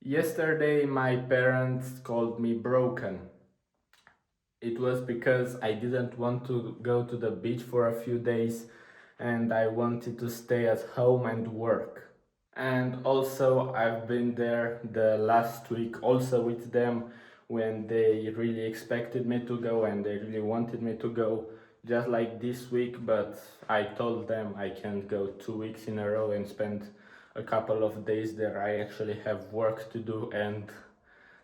Yesterday, my parents called me broken. It was because I didn't want to go to the beach for a few days and I wanted to stay at home and work. And also, I've been there the last week also with them when they really expected me to go and they really wanted me to go, just like this week. But I told them I can't go 2 weeks in a row and spend a couple of days there. I actually have work to do, and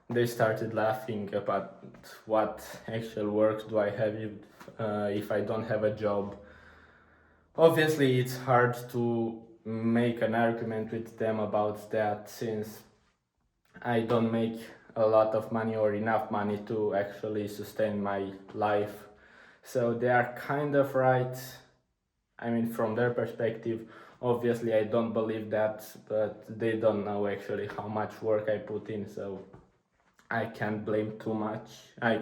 they started laughing about what actual work do I have if I don't have a job. Obviously, it's hard to make an argument with them about that since I don't make a lot of money or enough money to actually sustain my life. So they are kind of right. I mean, from their perspective, obviously, I don't believe that, but they don't know actually how much work I put in. So I can't blame too much. I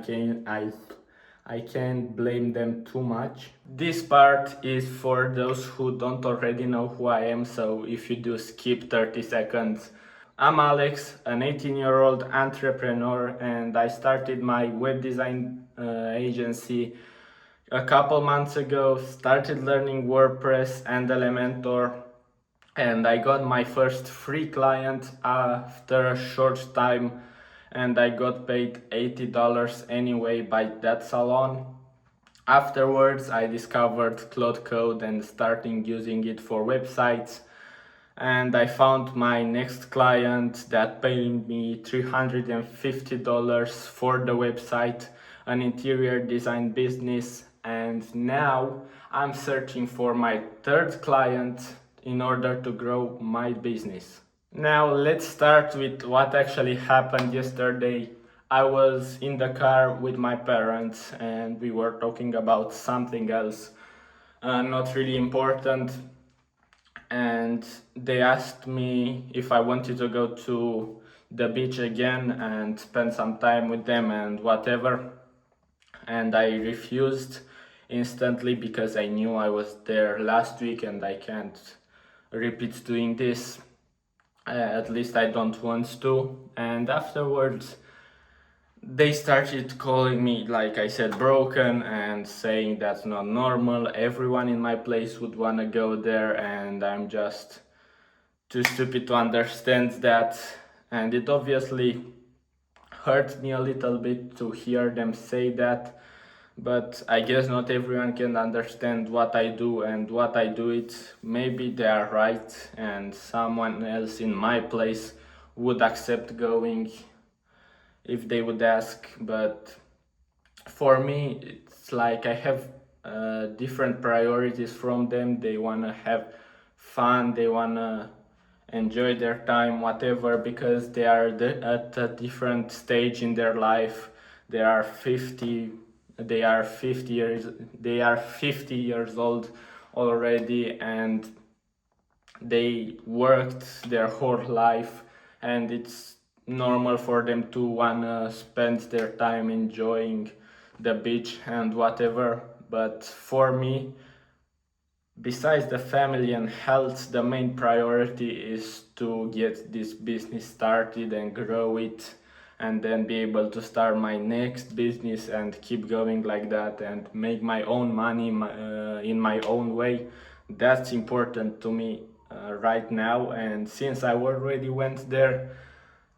can't blame them too much. This part is for those who don't already know who I am, so if you do skip 30 seconds. I'm Alex, an 18-year-old entrepreneur, and I started my web design agency a couple months ago, started learning WordPress and Elementor, and I got my first free client after a short time, and I got paid $80 anyway by that salon. Afterwards, I discovered Cloud Code and starting using it for websites, and I found my next client that paid me $350 for the website, an interior design business, and now I'm searching for my third client in order to grow my business. Now let's start with what actually happened yesterday. I was in the car with my parents and we were talking about something else, not really important, and they asked me if I wanted to go to the beach again and spend some time with them and whatever. And I refused instantly because I knew I was there last week and I can't repeat doing this. At least I don't want to. And afterwards, they started calling me, like I said, broken and saying that's not normal. Everyone in my place would want to go there, and I'm just too stupid to understand that. And it obviously hurt me a little bit to hear them say that, but I guess not everyone can understand what I do and what I do it. Maybe they are right and someone else in my place would accept going if they would ask, but for me it's like I have different priorities from them. They want to have fun, they want to enjoy their time, whatever, because they are at a different stage in their life. They are 50, they are 50 years, they are 50 years old already, and they worked their whole life, and it's normal for them to wanna spend their time enjoying the beach and whatever. But for me, besides the family and health, the main priority is to get this business started and grow it, and then be able to start my next business and keep going like that and make my own money in my own way. That's important to me right now. And since I already went there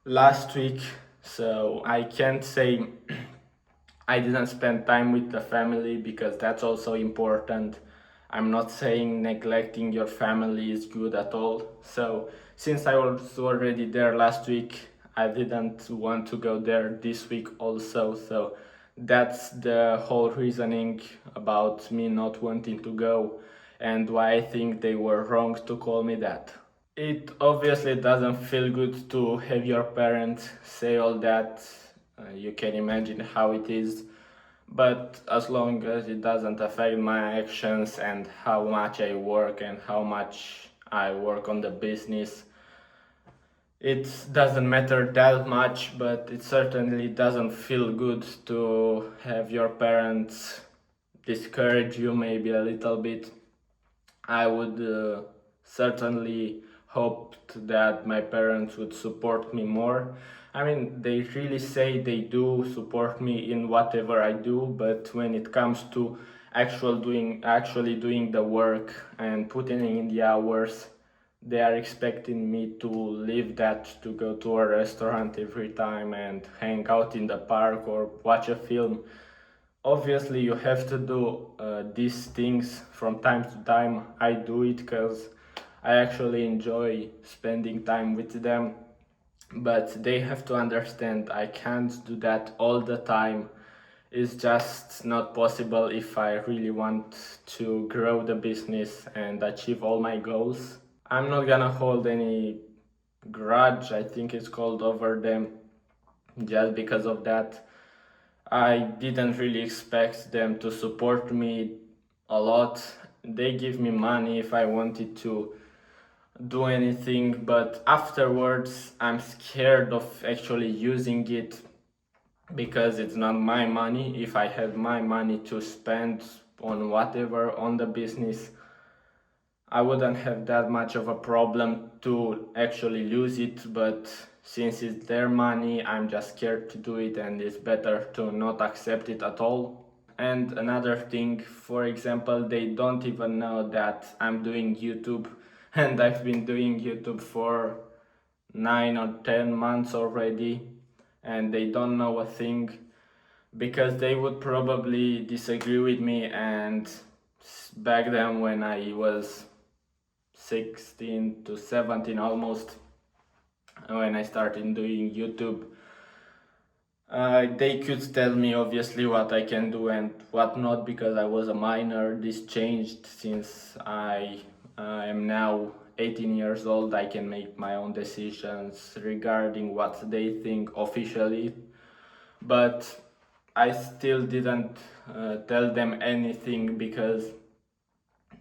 last week, so I can't say I didn't spend time with the family, because that's also important. I'm not saying neglecting your family is good at all. So since I was already there last week, I didn't want to go there this week also. So that's the whole reasoning about me not wanting to go and why I think they were wrong to call me that. It obviously doesn't feel good to have your parents say all that. You can imagine how it is. But as long as it doesn't affect my actions and how much I work and how much I work on the business, it doesn't matter that much. But it certainly doesn't feel good to have your parents discourage you maybe a little bit. I would certainly hoped that my parents would support me more. I mean, they really say they do support me in whatever I do, but when it comes to actually doing the work and putting in the hours, they are expecting me to leave that to go to a restaurant every time and hang out in the park or watch a film. Obviously, you have to do these things from time to time. I do it because I actually enjoy spending time with them, but they have to understand I can't do that all the time. It's just not possible if I really want to grow the business and achieve all my goals. I'm not gonna hold any grudge, I think it's called, over them just because of that. I didn't really expect them to support me a lot. They give me money if I wanted to do anything, but afterwards I'm scared of actually using it because it's not my money. If I had my money to spend on whatever on the business, I wouldn't have that much of a problem to actually lose it, but since it's their money, I'm just scared to do it, and it's better to not accept it at all. And another thing, for example, they don't even know that I'm doing YouTube, and I've been doing YouTube for 9 or 10 months already, and they don't know a thing because they would probably disagree with me. And back then, when I was 16 to 17 almost, when I started doing YouTube, they could tell me obviously what I can do and what not because I was a minor. This changed since I am now 18 years old. I can make my own decisions regarding what they think officially, but I still didn't tell them anything because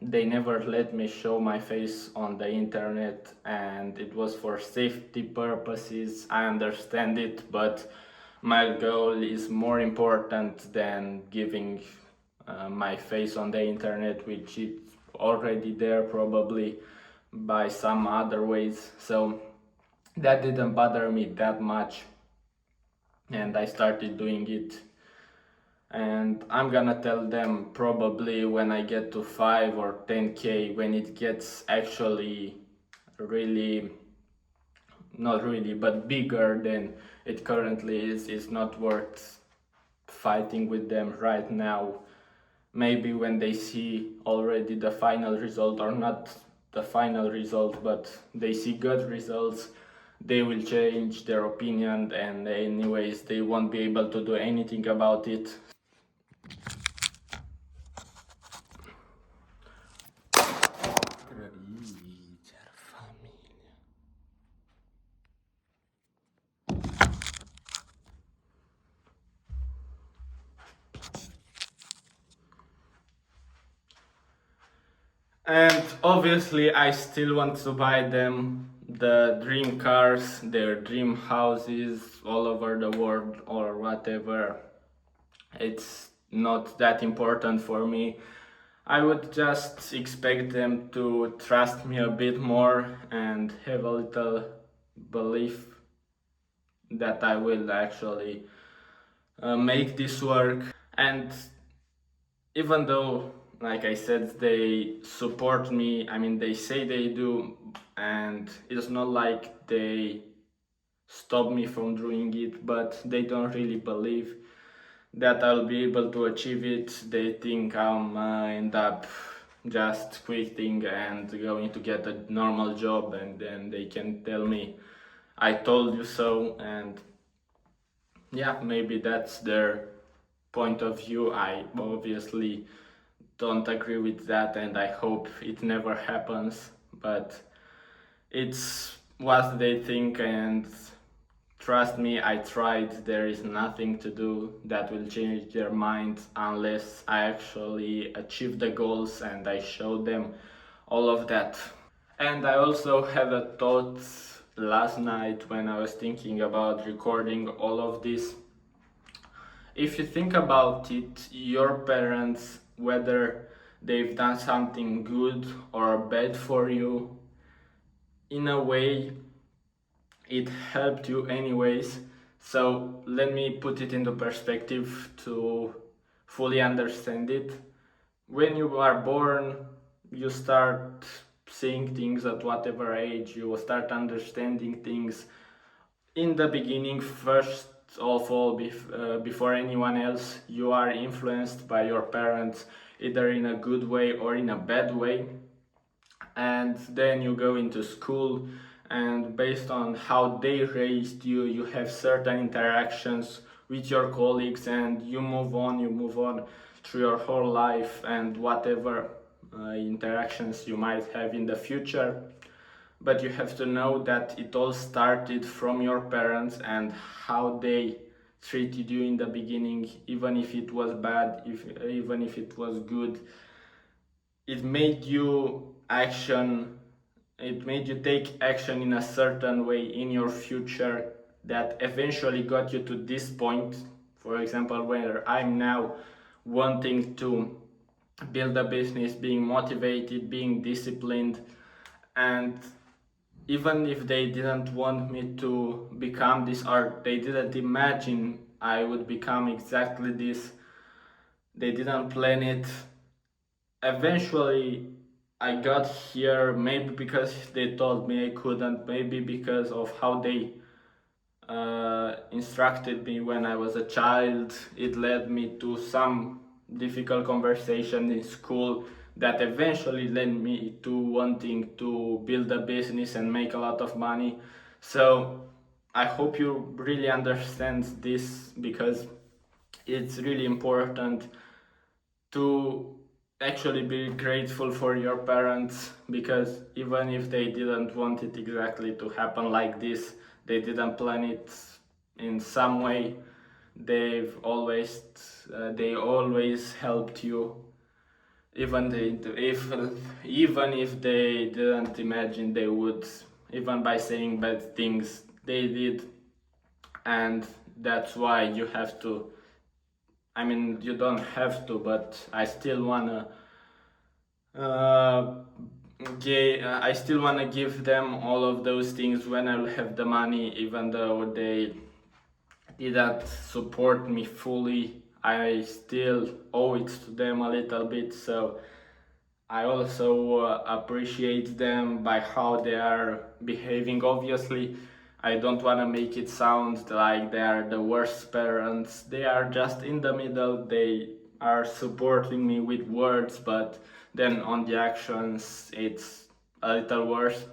they never let me show my face on the internet, and it was for safety purposes. I understand it, but my goal is more important than giving my face on the internet, which is already there probably by some other ways. So that didn't bother me that much, and I started doing it. And I'm gonna tell them probably when I get to 5 or 10k, when it gets actually really, not really, but bigger than it currently is. It's not worth fighting with them right now. Maybe when they see already the final result, or not the final result, but they see good results, they will change their opinion, and anyways they won't be able to do anything about it. And obviously, I still want to buy them the dream cars, their dream houses all over the world or whatever. It's not that important for me. I would just expect them to trust me a bit more and have a little belief that I will actually make this work. And even though, like I said, they support me, I mean, they say they do, and it's not like they stop me from doing it, but they don't really believe that I'll be able to achieve it. They think I'm end up just quitting and going to get a normal job, and then they can tell me, I told you so. And yeah, maybe that's their point of view. I obviously don't agree with that, and I hope it never happens, but it's what they think. And trust me, I tried. There is nothing to do that will change their mind unless I actually achieve the goals and I show them all of that. And I also had a thought last night when I was thinking about recording all of this. If you think about it, your parents, whether they've done something good or bad for you, in a way it helped you anyways. So let me put it into perspective to fully understand it. When you are born, you start seeing things at whatever age, you start understanding things. In the beginning, first of all, before anyone else, you are influenced by your parents, either in a good way or in a bad way. And then you go into school, and based on how they raised you, you have certain interactions with your colleagues, and you move on through your whole life and whatever interactions you might have in the future. But you have to know that it all started from your parents and how they treated you in the beginning, even if it was bad, even if it was good. It made you action, it made you take action in a certain way in your future that eventually got you to this point. For example, where I'm now, wanting to build a business, being motivated, being disciplined. And even if they didn't want me to become this, or they didn't imagine I would become exactly this, they didn't plan it, eventually I got here, maybe because they told me I couldn't, maybe because of how they instructed me when I was a child. It led me to some difficult conversation in school that eventually led me to wanting to build a business and make a lot of money. So I hope you really understand this, because it's really important to actually be grateful for your parents, because even if they didn't want it exactly to happen like this, they didn't plan it in some way, they've always they always helped you, even if they didn't imagine they would, even by saying bad things they did. And that's why you have to, I mean, you don't have to, but I still wanna uh, I still wanna give them all of those things when I'll have the money, even though they didn't support me fully. I still owe it to them a little bit, so I also appreciate them by how they are behaving. Obviously, I don't want to make it sound like they are the worst parents. They are just in the middle. They are supporting me with words, but then on the actions, it's a little worse.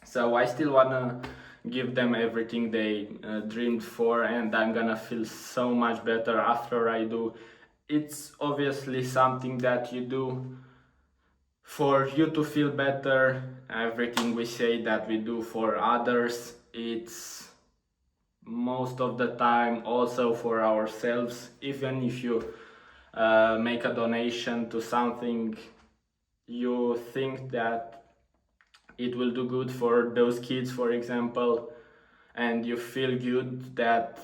So I still want to give them everything they dreamed for, and I'm gonna feel so much better after I do. It's obviously something that you do for you to feel better. Everything we say that we do for others, it's most of the time also for ourselves. Even if you make a donation to something, you think that it will do good for those kids, for example, and you feel good that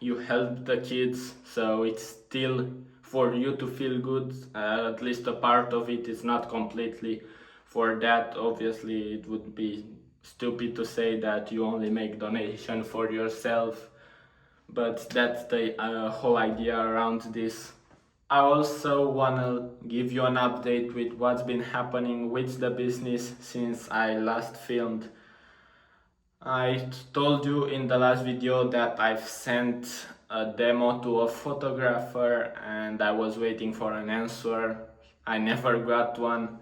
you help the kids, so it's still for you to feel good. At least a part of it is not completely for that. Obviously, it would be stupid to say that you only make donation for yourself, but that's the whole idea around this. I also wanna give you an update with what's been happening with the business since I last filmed. I told you in the last video that I've sent a demo to a photographer and I was waiting for an answer. I never got one.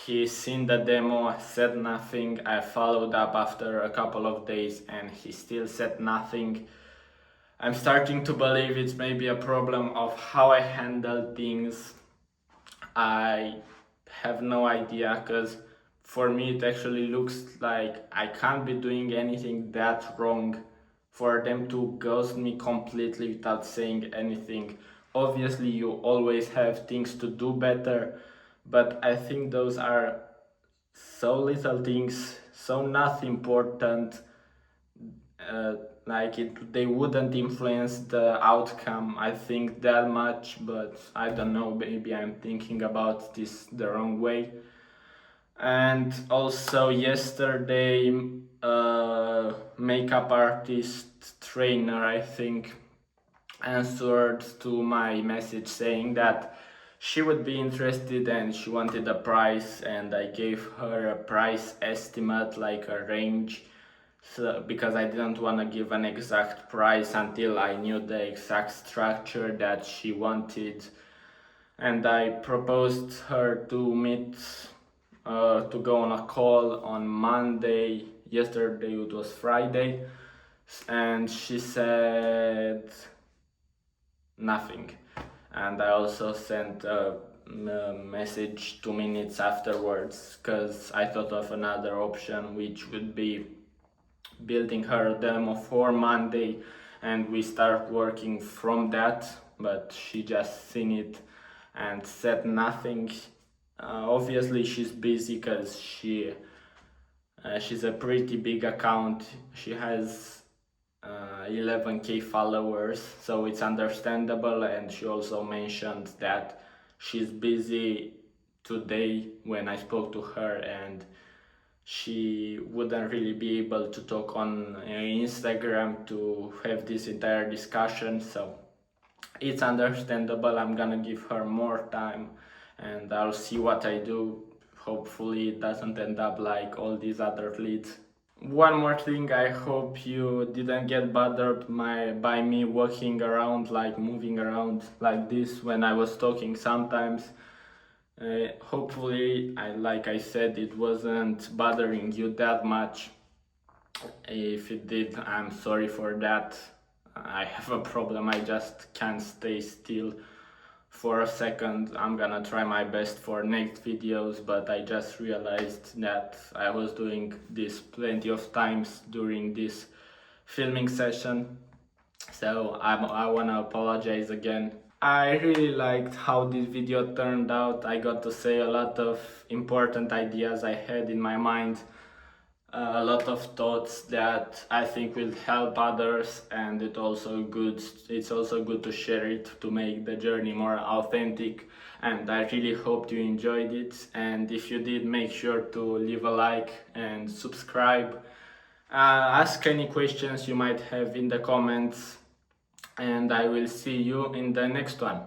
He seen the demo, said nothing. I followed up after a couple of days and he still said nothing. I'm starting to believe it's maybe a problem of how I handle things. I have no idea, because for me it actually looks like I can't be doing anything that wrong for them to ghost me completely without saying anything. Obviously, you always have things to do better, but I think those are so little things, so not important, uh, like they wouldn't influence the outcome, I think, that much. But I don't know, maybe I'm thinking about this the wrong way. And also yesterday, makeup artist trainer, I think, answered to my message saying that she would be interested and she wanted a price, and I gave her a price estimate, like a range, so, because I didn't want to give an exact price until I knew the exact structure that she wanted. And I proposed her to meet, to go on a call on Monday. Yesterday it was Friday, and she said nothing. And I also sent a message 2 minutes afterwards because I thought of another option, which would be building her a demo for Monday and we start working from that. But she just seen it and said nothing. Obviously she's busy because she's a pretty big account. She has 11k followers, so it's understandable. And she also mentioned that she's busy today when I spoke to her, and she wouldn't really be able to talk on Instagram to have this entire discussion. So it's understandable. I'm gonna give her more time and I'll see what I do. Hopefully it doesn't end up like all these other leads. One more thing, I hope you didn't get bothered by me walking around, like moving around like this when I was talking sometimes. Hopefully, like I said, it wasn't bothering you that much. If it did, I'm sorry for that. I have a problem, I just can't stay still for a second. I'm gonna try my best for next videos, but I just realized that I was doing this plenty of times during this filming session. So I wanna apologize again. I really liked how this video turned out. I got to say a lot of important ideas I had in my mind, a lot of thoughts that I think will help others, and it's also good to share it to make the journey more authentic. And I really hope you enjoyed it, and if you did, make sure to leave a like and subscribe. Ask any questions you might have in the comments, and I will see you in the next one.